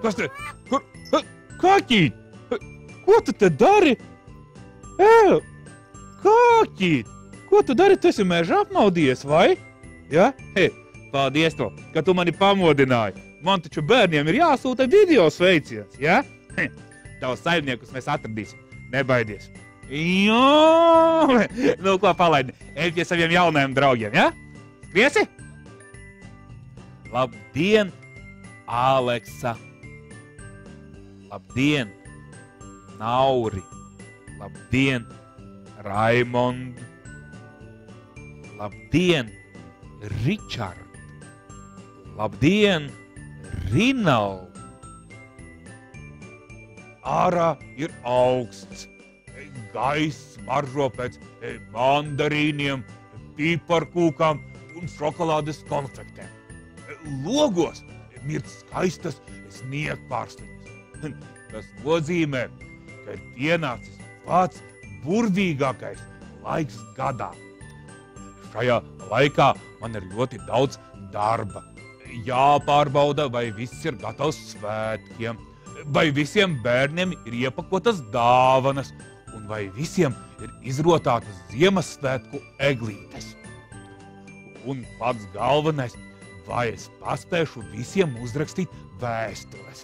Kas te? Kur? Kaķīt! Ko tu te dari? Kaķīt! Ko tu dari? Tu esi mežā apmaudījies, vai? Ja? Paldies to, ka tu mani pamodināji. Man taču bērniem ir jāsūta video sveiciens, ja? Tavs saimniekus mēs atradīsim. Nebaidies. Jā! Nu, ko palaidi? Ej pie saviem jaunajiem draugiem, ja? Skriesi? Labdien, Aleksa! Labdien, Nauri! Labdien, Raimond! Labdien, Ričard! Labdien, Rinald! Ārā ir augsts. Gaiss smaržo pēc mandarīniem, piparkūkām un šokolādes konfektēm. Logos mirt skaistas sniegpārsliņas. Tas nozīmē, ka ir pienācis pats burvīgākais laiks gadā. Šajā laikā man ir ļoti daudz darba. Jāpārbauda, vai viss ir gatavs svētkiem, vai visiem bērniem ir iepakotas dāvanas, un vai visiem ir izrotātas Ziemassvētku eglītes. Un pats galvenais, vai es paspēšu visiem uzrakstīt vēstules.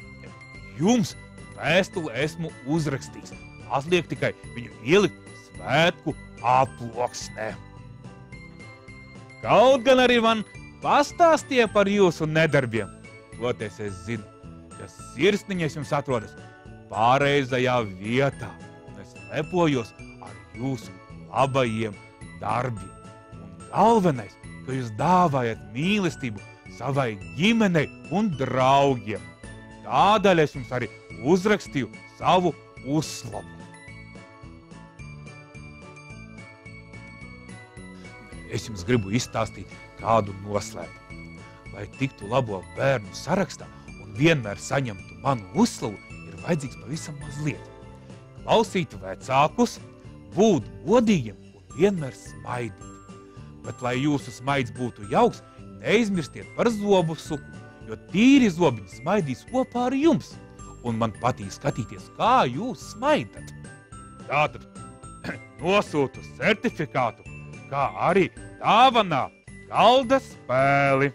Jums vēstuli esmu uzrakstījis. Atliek tikai viņu ielikt svētku aploksnē. Kaut gan arī man pastāstīja par jūsu nedarbiem. Toties es zinu, ka sirsniņas jums atrodas pareizajā vietā. Es lepojos ar jūsu labajiem darbiem. Un galvenais, ka jūs dāvājat mīlestību savai ģimenei un draugiem. Tādēļ es jums arī uzrakstīju savu uzslavu. Es jums gribu izstāstīt kādu noslēpumu. Lai tiktu labo bērnu sarakstā un vienmēr saņemtu manu uzslavu, ir vajadzīgs pavisam mazliet. Klausīt vecākus, būt godīgiem un vienmēr smaidīt. Bet, lai jūsu smaids būtu jauks, neizmirstiet par zobu suku, jo tīri zobiņi smaidīs kopā ar jums. Un man patīk skatīties, kā jūs smaidat. Tātad nosūtu certifikātu, kā arī dāvanā galda spēli.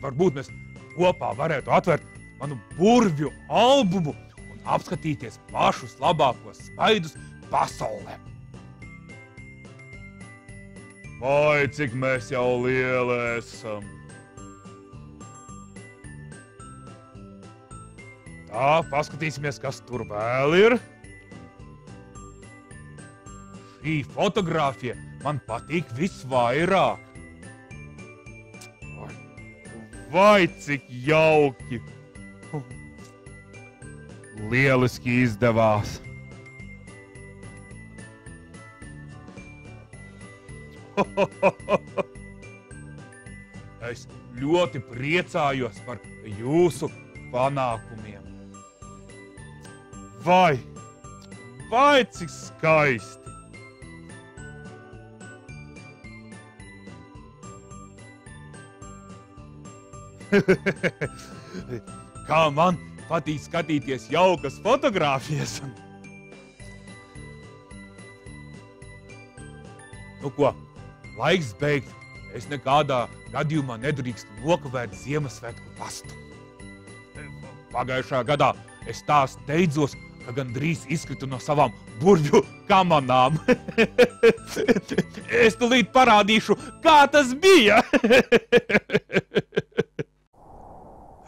Varbūt mēs kopā varētu atvērt manu burvju albumu un apskatīties pašus labākos smaidus pasaulē. Vai, cik mēs jau lieli esam. Tā, paskatīsimies, kas tur vēl ir. Šī fotogrāfija man patīk visvairāk. Vai, cik jauki. Lieliski izdevās. Es ļoti priecājos par jūsu panākumiem. Vai, cik skaisti. Kā man patīk skatīties jaukas fotogrāfijas. Nu ko, laiks beigt. Es nekādā gadījumā nedrīkstu nokavēt Ziemassvētku pastu. Pagājušā gadā es tā steidzos, ka gandrīz izkritu no savām burvju kamanām. Es tūlīt parādīšu, kā tas bija.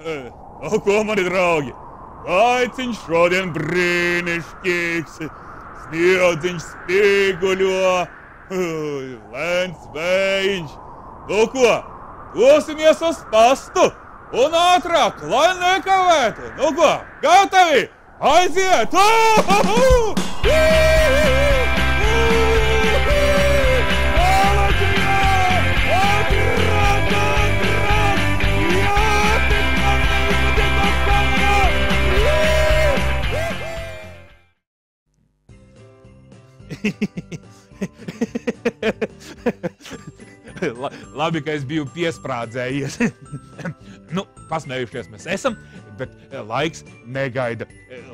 Nu, ko, mani draugi? Laiciņš šodien brīnišķīgs. Sniedziņš spīguļo. Lēns vējiņš. Nu ko, dosimies uz pastu un ātrāk, lai nekavētu. Nu ko, gatavi? Aiziet! Labi, ka es biju piesprādzējies. Nu, pasmējušies mēs esam, bet laiks negaida.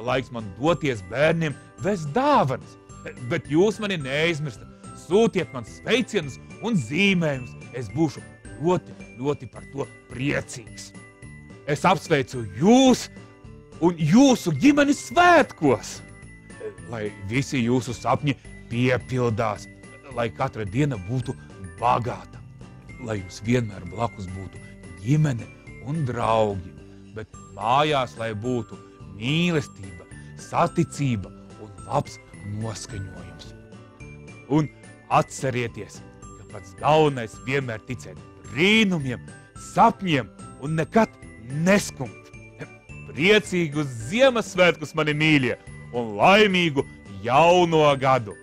Laiks man doties bērniem vest dāvanas. Bet jūs mani neaizmirstat. Sūtiet man sveicienus un zīmējumus. Es būšu ļoti, ļoti par to priecīgs. Es apsveicu jūs un jūsu ģimenes svētkos. Lai visi jūsu sapņi piepildās, lai katra diena būtu bagāta, lai jūs vienmēr blakus būtu ģimene un draugi, bet mājās, lai būtu mīlestība, saticība un labs noskaņojums. Un atcerieties, ka pats galvenais vienmēr ticēt brīnumiem, sapņiem un nekad neskumt. Priecīgus Ziemassvētkus, mani mīļie, un laimīgu jauno gadu!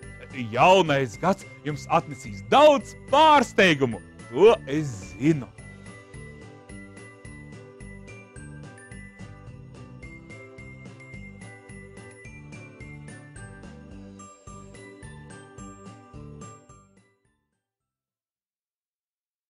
Jaunais gads jums atnesīs daudz pārsteigumu, to es zinu.